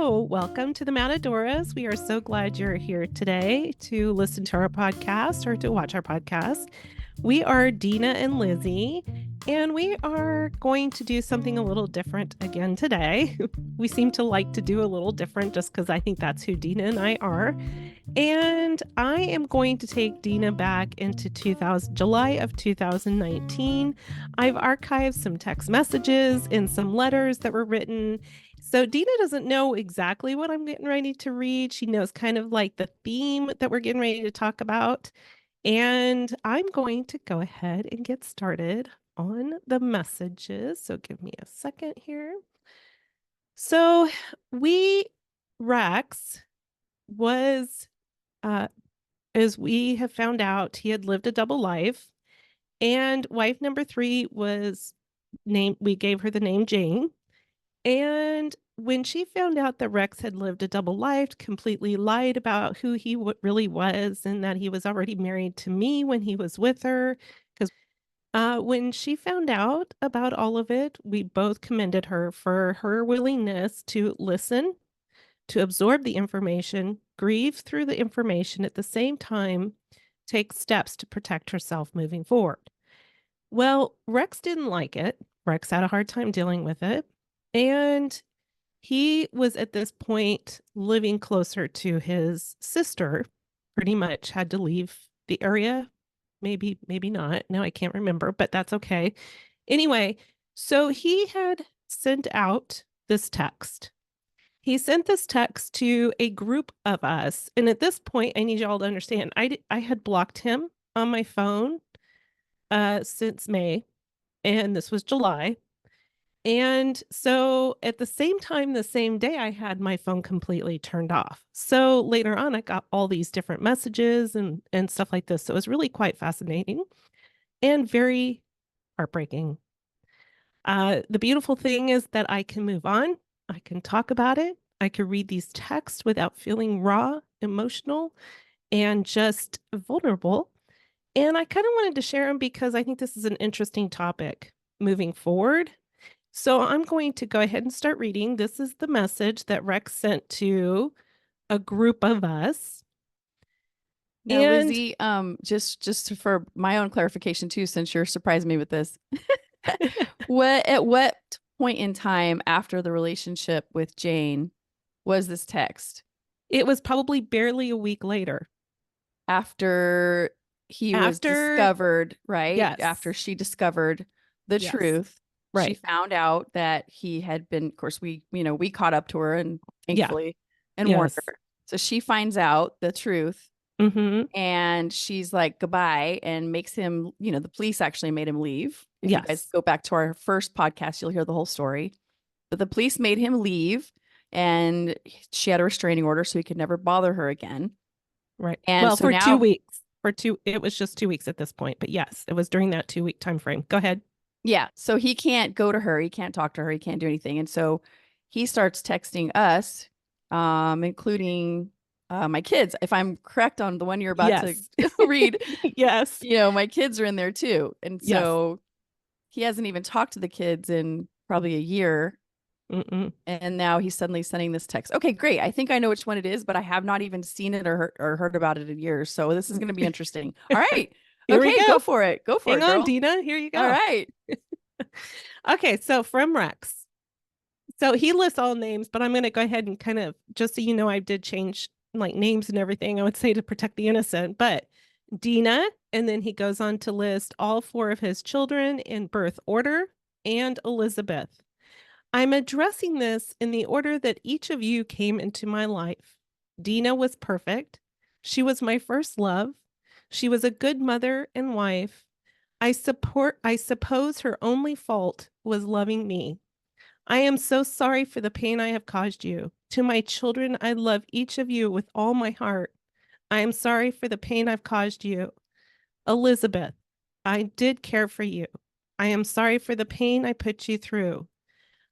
Hello, welcome to the Matadoras. We are so glad you're here today to listen to our podcast or to watch our podcast. We are Dina and Lizzie, and we are going to do something a little different again today. We seem to like to do a little different just because I think that's who Dina and I are. And I am going to take Dina back into July of 2019. I've archived some text messages and some letters that were written. So Dina doesn't know exactly what I'm getting ready to read. She knows kind of like the theme that we're getting ready to talk about. And I'm going to go ahead and get started on the messages. So give me a second here. So Rex was, as we have found out, he had lived a double life. And wife number 3 was named, we gave her the name Jane. And when she found out that Rex had lived a double life, completely lied about who he really was and that he was already married to me when he was with her. Because when she found out about all of it, we both commended her for her willingness to listen, to absorb the information, grieve through the information, at the same time, take steps to protect herself moving forward. Well, Rex didn't like it. Rex had a hard time dealing with it. And he was at this point living closer to his sister, pretty much had to leave the area. Maybe not. No, I can't remember, but that's okay. Anyway, so he had sent out this text. He sent this text to a group of us. And at this point, I need y'all to understand, I had blocked him on my phone since May, and this was July. And so at the same time, the same day, I had my phone completely turned off. So later on, I got all these different messages and stuff like this. So it was really quite fascinating and very heartbreaking. The beautiful thing is that I can move on. I can talk about it. I can read these texts without feeling raw, emotional, and just vulnerable. And I kind of wanted to share them because I think this is an interesting topic moving forward. So I'm going to go ahead and start reading. This is the message that Rex sent to a group of us. Now, Lizzie, just for my own clarification too, since you're surprising me with this, at what point in time after the relationship with Jane was this text? It was probably barely a week later. After he was discovered, right? Yes. After she discovered the truth. Right. She found out that he had been, of course, we caught up to her and thankfully and warned her. So she finds out the truth and she's like, goodbye, and makes him, the police actually made him leave. If you guys go back to our first podcast, you'll hear the whole story. But the police made him leave and she had a restraining order so he could never bother her again. Right. And well, so for 2 weeks. It was just 2 weeks at this point. But yes, it was during that 2-week time frame. Go ahead. Yeah. So he can't go to her. He can't talk to her. He can't do anything. And so he starts texting us, including my kids. If I'm correct on the one you're about to read. Yes. My kids are in there too. And so he hasn't even talked to the kids in probably a year. And now he's suddenly sending this text. Okay, great. I think I know which one it is, but I have not even seen it or heard about it in years. So this is going to be interesting. All right. Here we go. Go for it. Hang on, Dina. Here you go. All right. Okay, so from Rex. So he lists all names, but I'm going to go ahead and kind of, just so you know, I did change like names and everything, I would say, to protect the innocent. But Dina, and then he goes on to list all 4 of his children in birth order, and Elizabeth. I'm addressing this in the order that each of you came into my life. Dina was perfect. She was my first love. She was a good mother and wife. I suppose her only fault was loving me. I am so sorry for the pain I have caused you. To my children, I love each of you with all my heart. I am sorry for the pain I've caused you. Elizabeth, I did care for you. I am sorry for the pain I put you through.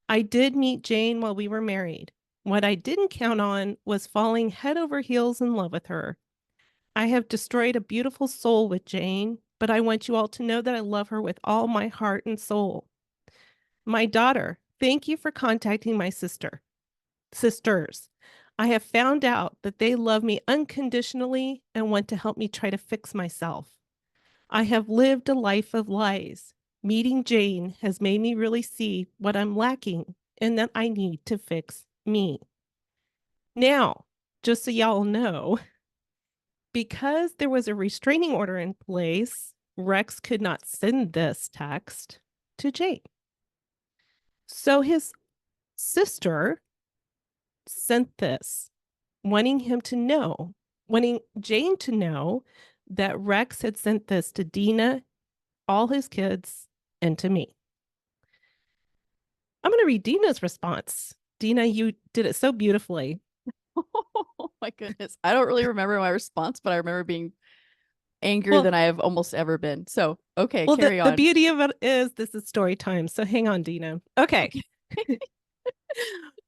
I did meet Jane while we were married. What I didn't count on was falling head over heels in love with her. I have destroyed a beautiful soul with Jane, but I want you all to know that I love her with all my heart and soul. My daughter, thank you for contacting my sister. sisters. I have found out that they love me unconditionally and want to help me try to fix myself. I have lived a life of lies. Meeting Jane has made me really see what I'm lacking and that I need to fix me. Now, just so y'all know, because there was a restraining order in place, Rex could not send this text to Jane. So his sister sent this, wanting Jane to know that Rex had sent this to Dina, all his kids, and to me. I'm going to read Dina's response. Dina, you did it so beautifully. Oh my goodness. I don't really remember my response, but I remember being angrier than I have almost ever been. So, okay, carry on. The beauty of it is this is story time. So hang on, Dina. Okay.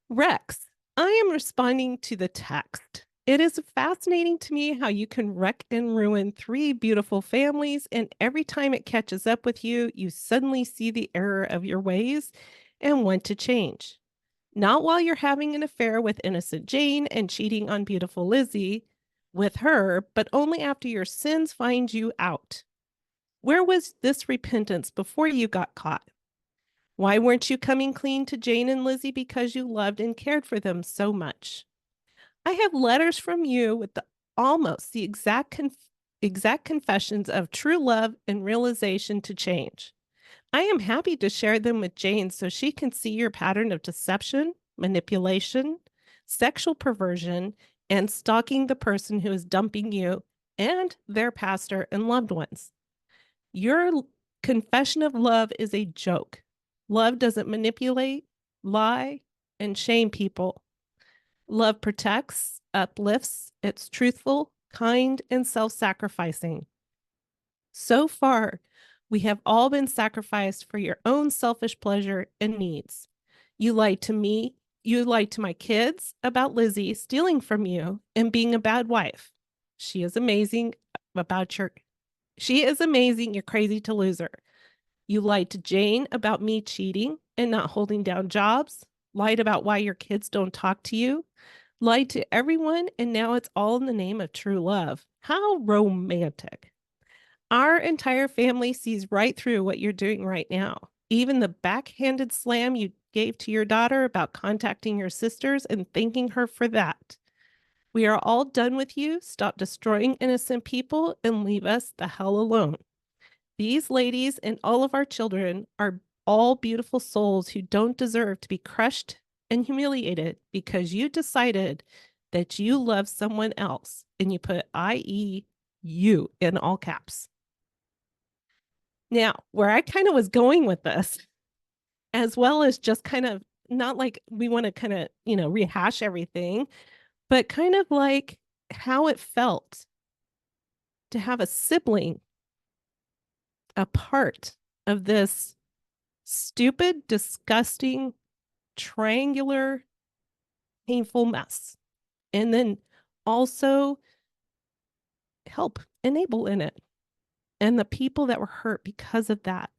Rex, I am responding to the text. It is fascinating to me how you can wreck and ruin 3 beautiful families, and every time it catches up with you, you suddenly see the error of your ways and want to change. Not while you're having an affair with innocent Jane and cheating on beautiful Lizzie with her, but only after your sins find you out. Where was this repentance before you got caught? Why weren't you coming clean to Jane and Lizzie because you loved and cared for them so much? I have letters from you with almost the exact confessions of true love and realization to change. I am happy to share them with Jane so she can see your pattern of deception, manipulation, sexual perversion, and stalking the person who is dumping you and their pastor and loved ones. Your confession of love is a joke. Love doesn't manipulate, lie, and shame people. Love protects, uplifts, it's truthful, kind, and self sacrificing. So far, we have all been sacrificed for your own selfish pleasure and needs. You lied to me, you lied to my kids about Lizzie stealing from you and being a bad wife. She is amazing you're crazy to lose her. You lied to Jane about me cheating and not holding down jobs, lied about why your kids don't talk to you, lied to everyone, and now it's all in the name of true love. How romantic. Our entire family sees right through what you're doing right now. Even the backhanded slam you gave to your daughter about contacting your sisters and thanking her for that. We are all done with you. Stop destroying innocent people and leave us the hell alone. These ladies and all of our children are all beautiful souls who don't deserve to be crushed and humiliated because you decided that you love someone else and you put i.e. you in all caps. Now, where I kind of was going with this, as well as just kind of not like we want to kind of, rehash everything, but kind of like how it felt to have a sibling a part of this stupid, disgusting, triangular, painful mess. And then also help enable in it. And the people that were hurt because of that.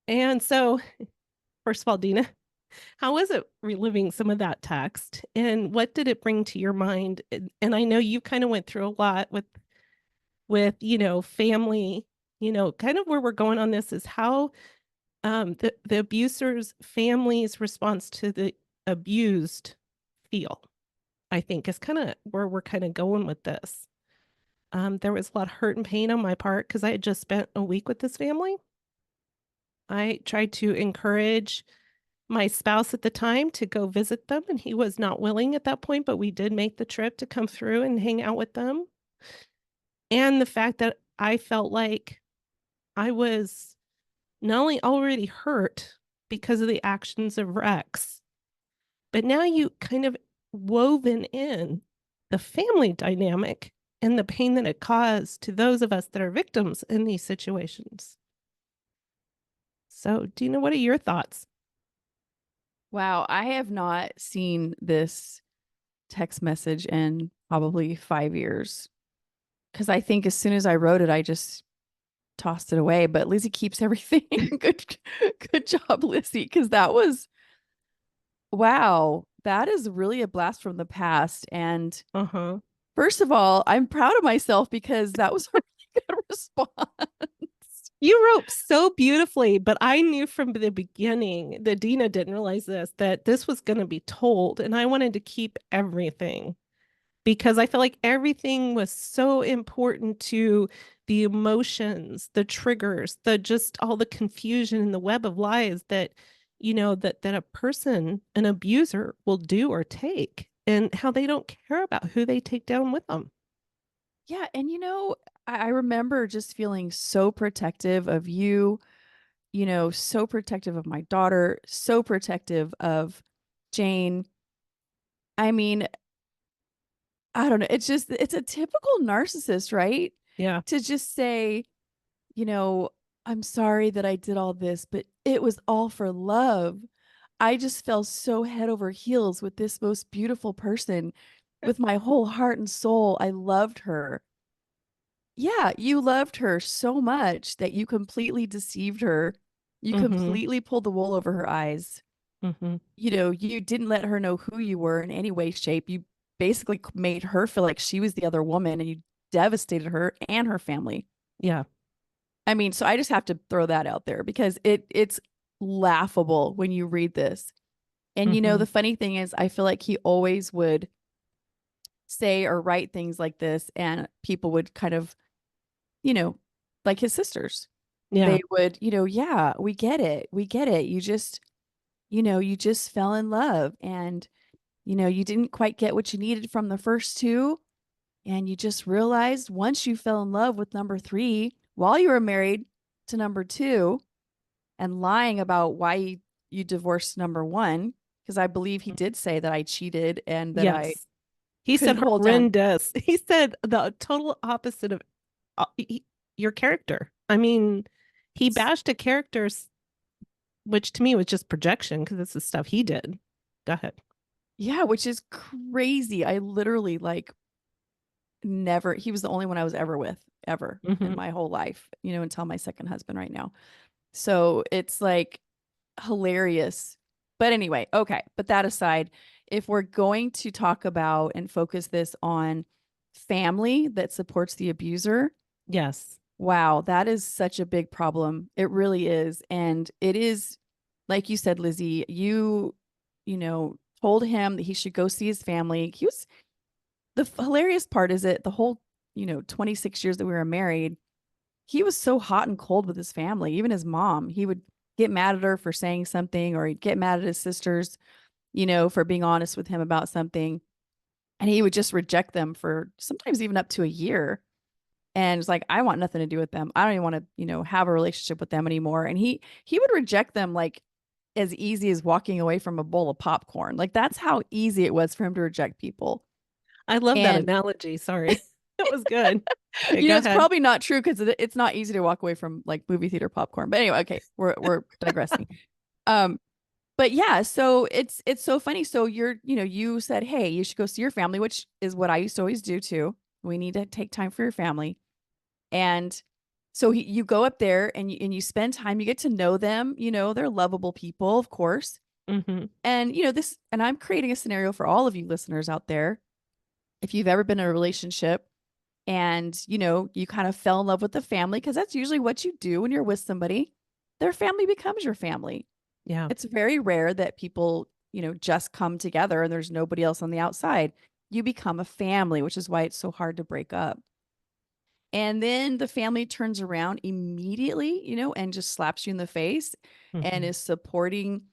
And so, first of all, Dina, how was it reliving some of that text? And what did it bring to your mind? And I know you kind of went through a lot with family, kind of where we're going on this is how the abuser's family's response to the abused feel, I think, is kind of where we're kind of going with this. There was a lot of hurt and pain on my part because I had just spent a week with this family. I tried to encourage my spouse at the time to go visit them, and he was not willing at that point, but we did make the trip to come through and hang out with them. And the fact that I felt like I was not only already hurt because of the actions of Rex, but now you kind of woven in the family dynamic and the pain that it caused to those of us that are victims in these situations. So, Dina, what are your thoughts? Wow, I have not seen this text message in probably 5 years. Because I think as soon as I wrote it, I just tossed it away. But Lizzie keeps everything. Good job, Lizzie. Because that was, wow. that is really a blast from the past. And Uh-huh. first of all, I'm proud of myself because that was a really good response. You wrote so beautifully, but I knew from the beginning that Dina didn't realize this, that this was going to be told. And I wanted to keep everything because I felt like everything was so important to the emotions, the triggers, the just all the confusion and the web of lies that, that a person, an abuser will do or take, and how they don't care about who they take down with them. Yeah. And, I remember just feeling so protective of you, so protective of my daughter, so protective of Jane. I mean, I don't know. It's a typical narcissist, right? Yeah. To just say, you know, I'm sorry that I did all this, but it was all for love. I just fell so head over heels with this most beautiful person with my whole heart and soul. I loved her. Yeah, you loved her so much that you completely deceived her. You Mm-hmm. completely pulled the wool over her eyes. Mm-hmm. You didn't let her know who you were in any way, shape. You basically made her feel like she was the other woman and you devastated her and her family. Yeah. I mean, so I just have to throw that out there because it's laughable when you read this. And Mm-hmm. the funny thing is I feel like he always would say or write things like this and people would kind of, you know, like his sisters. Yeah. They would, yeah, we get it. We get it. You just fell in love and you didn't quite get what you needed from the first two. And you just realized once you fell in love with number three while you were married to number two and lying about why you divorced number one, because I believe he did say that I cheated and that I Yes. He said couldn't hold down. horrendous. He said the total opposite of your character. I mean, he bashed a character, which to me was just projection because it's the stuff he did. Go ahead. Yeah, which is crazy. I literally like never, he was the only one I was ever with, ever in Mm-hmm. my whole life, until my second husband right now. So it's like hilarious. But anyway, okay. But that aside, if we're going to talk about and focus this on family that supports the abuser, Yes. wow, that is such a big problem. It really is. And it is, like you said, Lizzie, told him that he should go see his family. The hilarious part is that the whole, 26 years that we were married, he was so hot and cold with his family, even his mom. He would get mad at her for saying something, or he'd get mad at his sisters, for being honest with him about something. And he would just reject them for sometimes even up to a year. And it's like, I want nothing to do with them. I don't even want to, have a relationship with them anymore. And he would reject them like as easy as walking away from a bowl of popcorn. Like that's how easy it was for him to reject people. I love that And analogy. Sorry. It was good. Okay, go it's ahead. probably not true because it's not easy to walk away from like movie theater popcorn. But anyway, okay, we're digressing. Um, but yeah, so it's so funny. So you said, hey, you should go see your family, which is what I used to always do too. We need to take time for your family. And so you go up there and you spend time, you get to know them, they're lovable people, of course. Mm-hmm. And and I'm creating a scenario for all of you listeners out there. If you've ever been in a relationship and you kind of fell in love with the family, because that's usually what you do when you're with somebody, their family becomes your family. Yeah. It's very rare that people just come together and there's nobody else on the outside. You become a family, which is why it's so hard to break up. And then the family turns around immediately, and just slaps you in the face and Mm-hmm. is supporting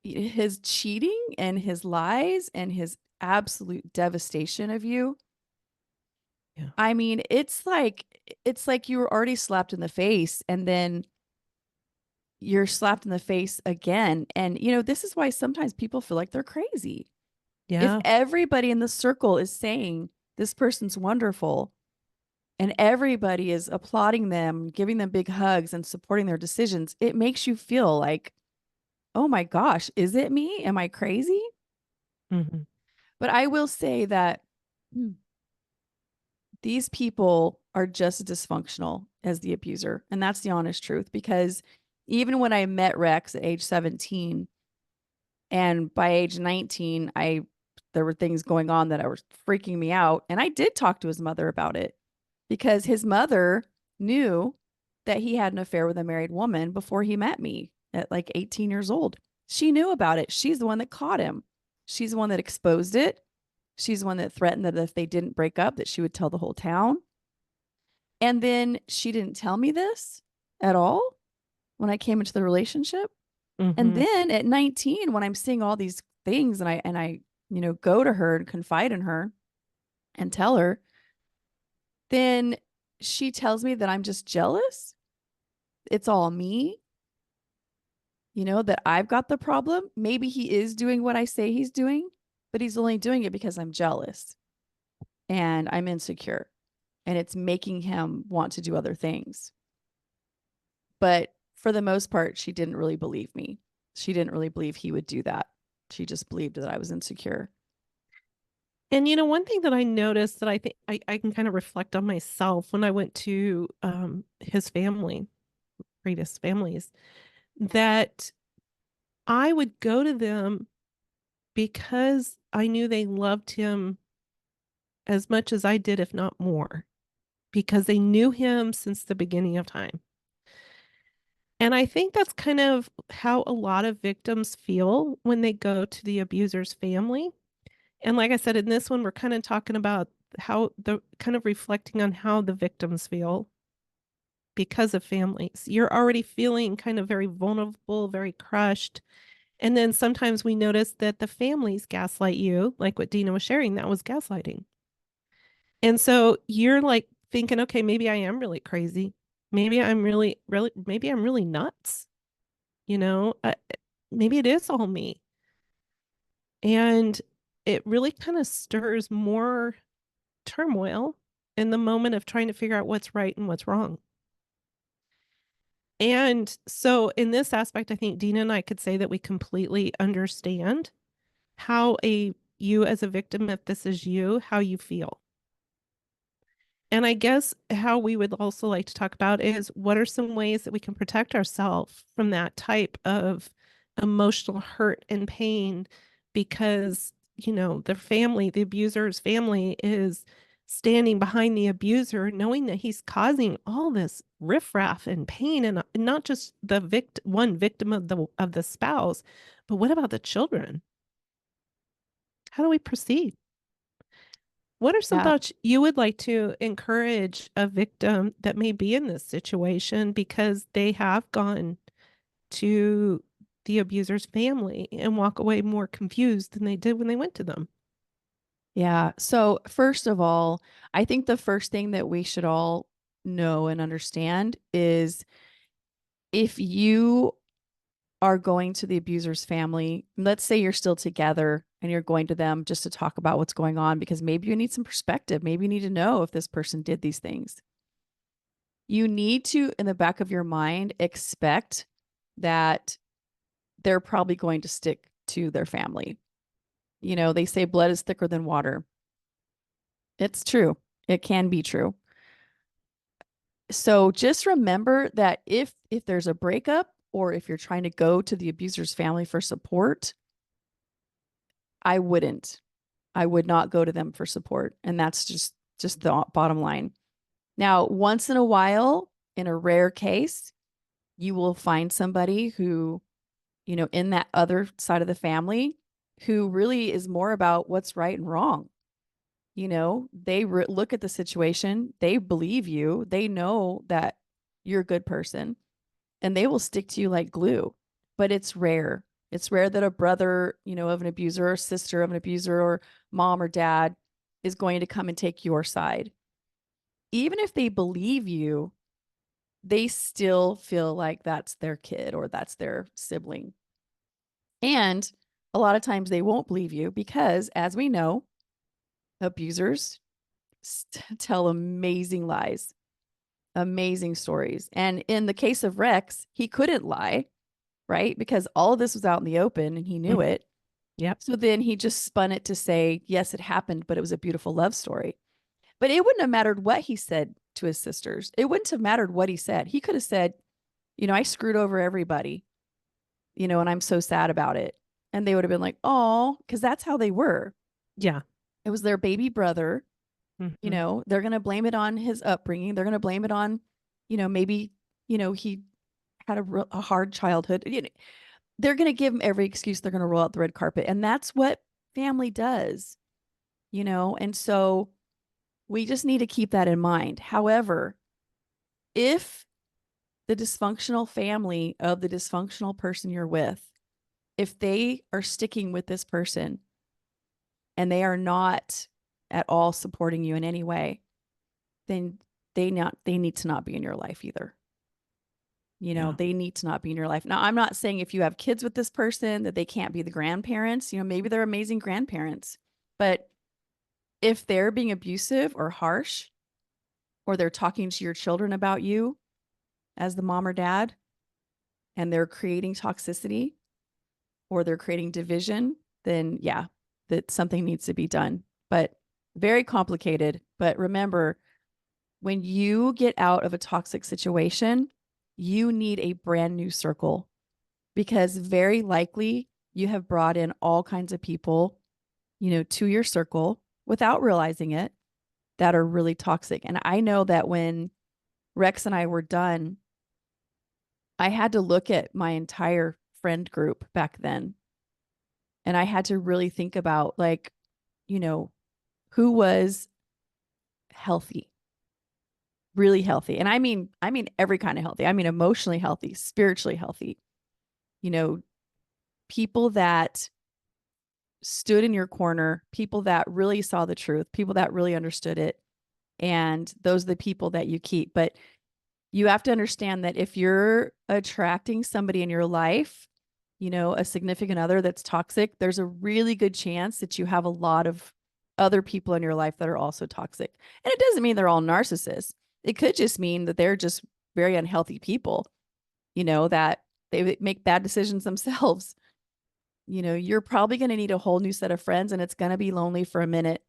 his cheating and his lies and his absolute devastation of you. Yeah. I mean, it's like you were already slapped in the face and then you're slapped in the face again. And this is why sometimes people feel like they're crazy. If Yeah. everybody in the circle is saying this person's wonderful and everybody is applauding them, giving them big hugs and supporting their decisions, it makes you feel like, "Oh my gosh, is it me? Am I crazy?" Mm-hmm. But I will say that hmm, these people are just as dysfunctional as the abuser. And that's the honest truth. Because even when I met Rex at age 17, And by age 19, there were things going on that were freaking me out. And I did talk to his mother about it because his mother knew that he had an affair with a married woman before he met me at like 18 years old. She knew about it. She's the one that caught him. She's the one that exposed it. She's the one that threatened that if they didn't break up, that she would tell the whole town. And then she didn't tell me this at all when I came into the relationship. And Mm-hmm. then at 19, when I'm seeing all these things and I, go to her and confide in her and tell her, then she tells me that I'm just jealous. It's all me, that I've got the problem. Maybe he is doing what I say he's doing, but he's only doing it because I'm jealous and I'm insecure and it's making him want to do other things. But for the most part, she didn't really believe me. She didn't really believe he would do that. She just believed that I was insecure. And one thing that I noticed that I think I can kind of reflect on myself when I went to his family, previous families, that I would go to them because I knew they loved him as much as I did, if not more, because they knew him since the beginning of time. And I think that's kind of how a lot of victims feel when they go to the abuser's family. And like I said, in this one, we're kind of talking about how the kind of reflecting on how the victims feel because of families. You're already feeling kind of very vulnerable, very crushed. And then sometimes we notice that the families gaslight you, like what Dina was sharing, that was gaslighting. And so you're like thinking, okay, maybe I am really crazy. Maybe I'm really, really, maybe I'm really nuts. You know, uh, maybe it is all me. And it really kind of stirs more turmoil in the moment of trying to figure out what's right and what's wrong. And so, in this aspect, I think Dina and I could say that we completely understand how you as a victim, if this is you, how you feel. And I guess how we would also like to talk about is what are some ways that we can protect ourselves from that type of emotional hurt and pain because, the family, the abuser's family is standing behind the abuser, knowing that he's causing all this riffraff and pain, and not just the one victim of the spouse, but what about the children? How do we proceed? What are some Yeah. thoughts you would like to encourage a victim that may be in this situation because they have gone to the abuser's family and walk away more confused than they did when they went to them? Yeah. So, first of all, I think the first thing that we should all know and understand is if you are going to the abuser's family, let's say you're still together and you're going to them just to talk about what's going on because maybe you need some perspective. Maybe you need to know if this person did these things. You need to, in the back of your mind, expect that they're probably going to stick to their family. They say blood is thicker than water. It's true. It can be true. So just remember that if there's a breakup or if you're trying to go to the abuser's family for support, I wouldn't. I would not go to them for support, and that's just the bottom line. Now, once in a while, in a rare case, you will find somebody who, in that other side of the family who really is more about what's right and wrong. They look at the situation, they believe you, they know that you're a good person, and they will stick to you like glue. But it's rare. It's rare that a brother, of an abuser or sister of an abuser or mom or dad is going to come and take your side. Even if they believe you, they still feel like that's their kid or that's their sibling. And a lot of times they won't believe you because, as we know, abusers tell amazing lies, amazing stories. And in the case of Rex, he couldn't lie, right? Because all of this was out in the open and he knew Mhm. it. Yep. So then he just spun it to say, yes, it happened, but it was a beautiful love story. But it wouldn't have mattered what he said to his sisters. It wouldn't have mattered what he said. He could have said, I screwed over everybody, and I'm so sad about it. And they would have been like, oh, because that's how they were. Yeah. It was their baby brother. You Mm-hmm. know, they're going to blame it on his upbringing. They're going to blame it on, maybe, he had a hard childhood. They're going to give him every excuse. They're going to roll out the red carpet. And that's what family does, And so we just need to keep that in mind. However, if the dysfunctional family of the dysfunctional person you're with, if they are sticking with this person and they are not at all supporting you in any way, then they need to not be in your life either. Yeah. They need to not be in your life. Now, I'm not saying if you have kids with this person that they can't be the grandparents. Maybe they're amazing grandparents. But if they're being abusive or harsh, or they're talking to your children about you as the mom or dad, and they're creating toxicity or they're creating division, then yeah, that something needs to be done. But very complicated. But remember, when you get out of a toxic situation, you need a brand new circle, because very likely you have brought in all kinds of people, to your circle without realizing it, that are really toxic. And I know that when Rex and I were done, I had to look at my entire friend group back then. And I had to really think about, like, who was healthy, really healthy. And I mean every kind of healthy. I mean emotionally healthy, spiritually healthy. You know, people that stood in your corner, people that really saw the truth, people that really understood it. And those are the people that you keep. But you have to understand that if you're attracting somebody in your life, a significant other that's toxic, there's a really good chance that you have a lot of other people in your life that are also toxic. And it doesn't mean they're all narcissists. It could just mean that they're just very unhealthy people, that they make bad decisions themselves. You're probably going to need a whole new set of friends, and it's going to be lonely for a minute,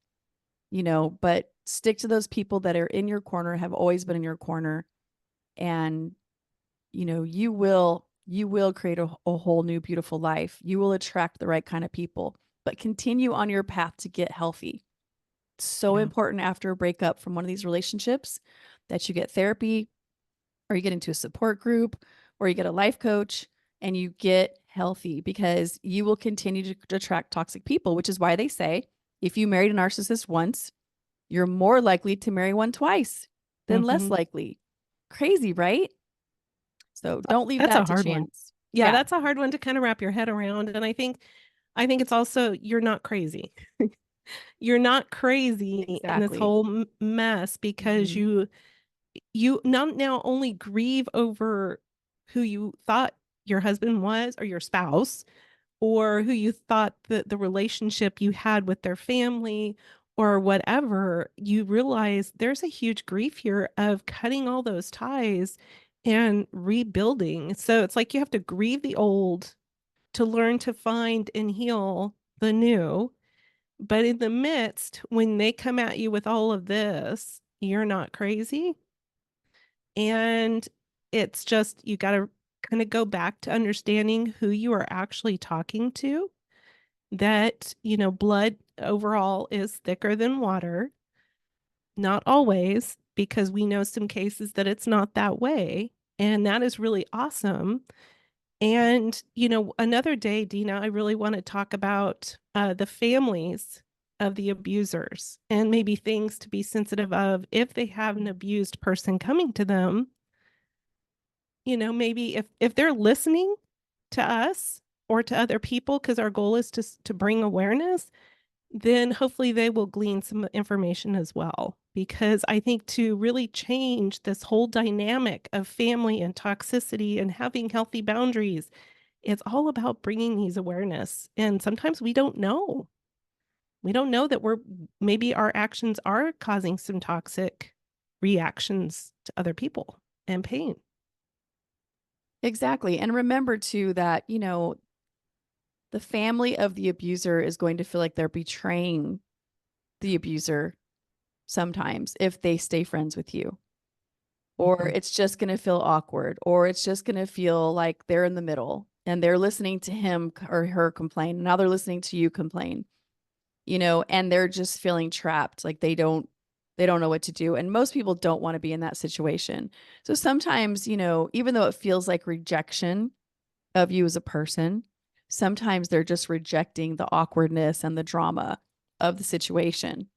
but stick to those people that are in your corner, have always been in your corner. And, you will create a whole new beautiful life. You will attract the right kind of people, but continue on your path to get healthy. It's so important after a breakup from one of these relationships that you get therapy, or you get into a support group, or you get a life coach, and you get healthy, because you will continue to attract toxic people, which is why they say if you married a narcissist once, you're more likely to marry one twice than less likely. Crazy, right? So don't leave That's a that to hard one. chance. Yeah, that's a hard one to kind of wrap your head around. And I think it's also, you're not crazy. You're not crazy in this Exactly. whole mess, because you not now only grieve over who you thought your husband was, or your spouse, or who you thought the relationship you had with their family or whatever. You realize there's a huge grief here of cutting all those ties and rebuilding. So it's like you have to grieve the old to learn to find and heal the new. But in the midst, when they come at you with all of this, you're not crazy. And it's just, you got to kind of go back to understanding who you are actually talking to, that, blood overall is thicker than water. Not always, because we know some cases that it's not that way. And that is really awesome. And, another day, Dina, I really want to talk about the families of the abusers, and maybe things to be sensitive of if they have an abused person coming to them. Maybe if they're listening to us or to other people, because our goal is to bring awareness, then hopefully they will glean some information as well. Because I think to really change this whole dynamic of family and toxicity and having healthy boundaries, it's all about bringing these awareness. And sometimes we don't know. We don't know that maybe our actions are causing some toxic reactions to other people and pain. Exactly. And remember too that, the family of the abuser is going to feel like they're betraying the abuser sometimes if they stay friends with you. Or it's just going to feel awkward, or it's just going to feel like they're in the middle. and they're listening to him or her complain. And now they're listening to you complain, and they're just feeling trapped. Like they don't know what to do. And most people don't want to be in that situation. So sometimes, even though it feels like rejection of you as a person, sometimes they're just rejecting the awkwardness and the drama of the situation.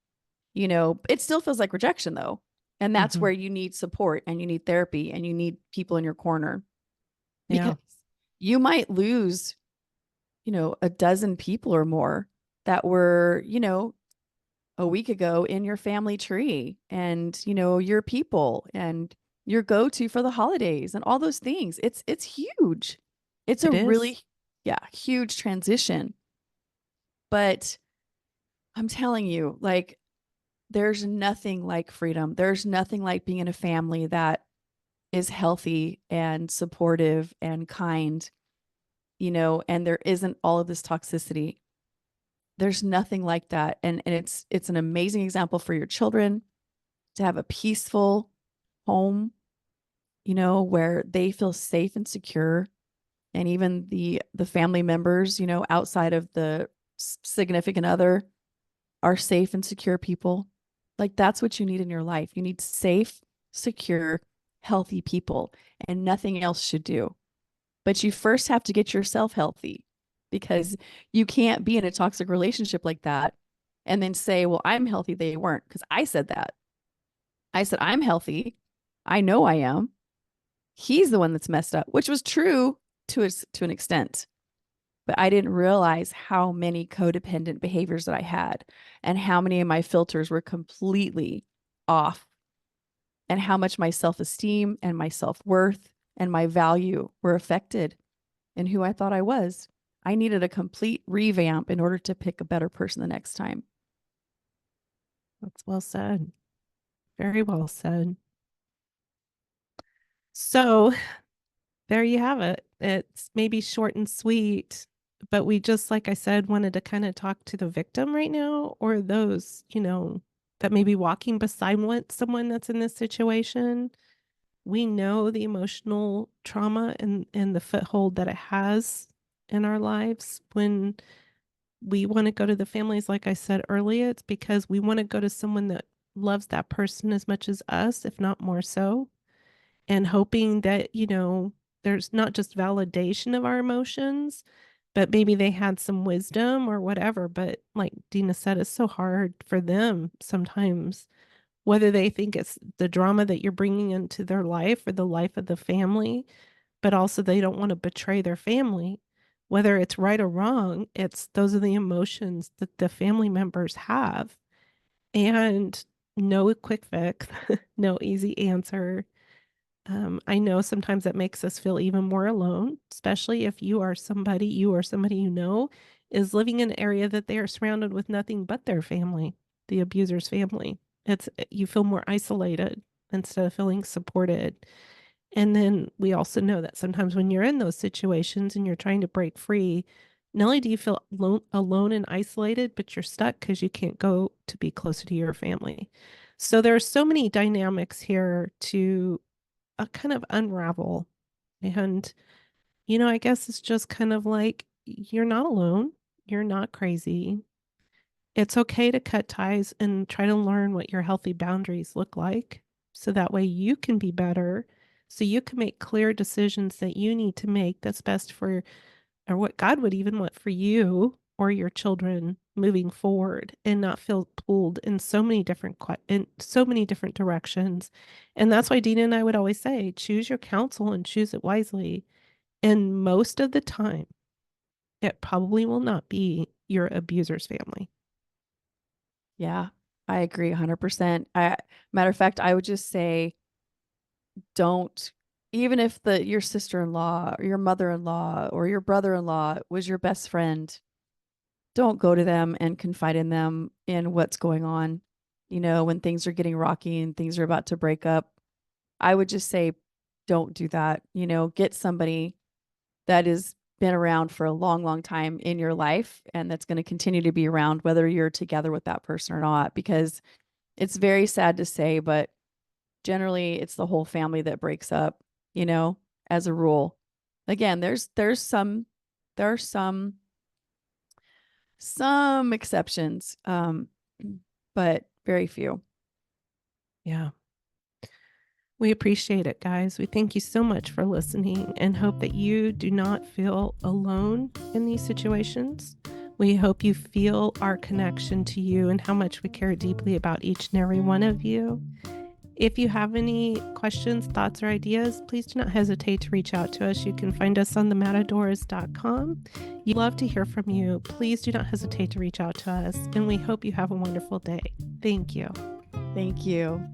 It still feels like rejection though. And that's where you need support and you need therapy and you need people in your corner, because you might lose, a dozen people or more that were, a week ago in your family tree and, your people and your go-to for the holidays and all those things. It's huge. It's a really, huge transition. But I'm telling you, like, there's nothing like freedom. There's nothing like being in a family that is healthy and supportive and kind, and there isn't all of this toxicity. There's nothing like that. And it's an amazing example for your children to have a peaceful home, where they feel safe and secure. And even the family members, outside of the significant other, are safe and secure people. Like, that's what you need in your life. You need safe, secure, healthy people, and nothing else should do. But you first have to get yourself healthy, because you can't be in a toxic relationship like that and then say, well, I'm healthy. They weren't. Because I said that. I said, I'm healthy. I know I am. He's the one that's messed up, which was true to an extent. But I didn't realize how many codependent behaviors that I had and how many of my filters were completely off, and how much my self-esteem and my self-worth and my value were affected in who I thought I was. I needed a complete revamp in order to pick a better person the next time. That's well said. Very well said. So there you have it. It's maybe short and sweet, but we just, like I said, wanted to kind of talk to the victim right now, or those, that may be walking beside someone that's in this situation. We know the emotional trauma and the foothold that it has in our lives. When we want to go to the families, like I said earlier, it's because we want to go to someone that loves that person as much as us, if not more so, and hoping that, there's not just validation of our emotions, but maybe they had some wisdom or whatever. But like Dina said, it's so hard for them sometimes, whether they think it's the drama that you're bringing into their life or the life of the family, but also they don't want to betray their family. Whether it's right or wrong, those are the emotions that the family members have. And no quick fix, no easy answer. I know sometimes that makes us feel even more alone, especially if you or somebody you know is living in an area that they are surrounded with nothing but their family, the abuser's family. You feel more isolated instead of feeling supported. And then we also know that sometimes when you're in those situations and you're trying to break free, not only do you feel alone and isolated, but you're stuck because you can't go to be closer to your family. So there are so many dynamics here to kind of unravel. And, I guess it's just kind of like you're not alone, you're not crazy. It's okay to cut ties and try to learn what your healthy boundaries look like, so that way you can be better, so you can make clear decisions that you need to make that's best for, or what God would even want for you or your children moving forward, and not feel pulled in so many different directions. And that's why Dina and I would always say, choose your counsel and choose it wisely. And most of the time, it probably will not be your abuser's family. Yeah, I agree 100%. Matter of fact, I would just say, don't, even if your sister-in-law or your mother-in-law or your brother-in-law was your best friend, don't go to them and confide in them in what's going on. When things are getting rocky and things are about to break up, I would just say, don't do that. Get somebody that has been around for a long, long time in your life and that's going to continue to be around whether you're together with that person or not, because it's very sad to say, but generally it's the whole family that breaks up, as a rule. again, there are some exceptions, but very few. Yeah. We appreciate it, guys. We thank you so much for listening and hope that you do not feel alone in these situations. We hope you feel our connection to you and how much we care deeply about each and every one of you. If you have any questions, thoughts, or ideas, please do not hesitate to reach out to us. You can find us on thematadors.com. We'd love to hear from you. Please do not hesitate to reach out to us, and we hope you have a wonderful day. Thank you. Thank you.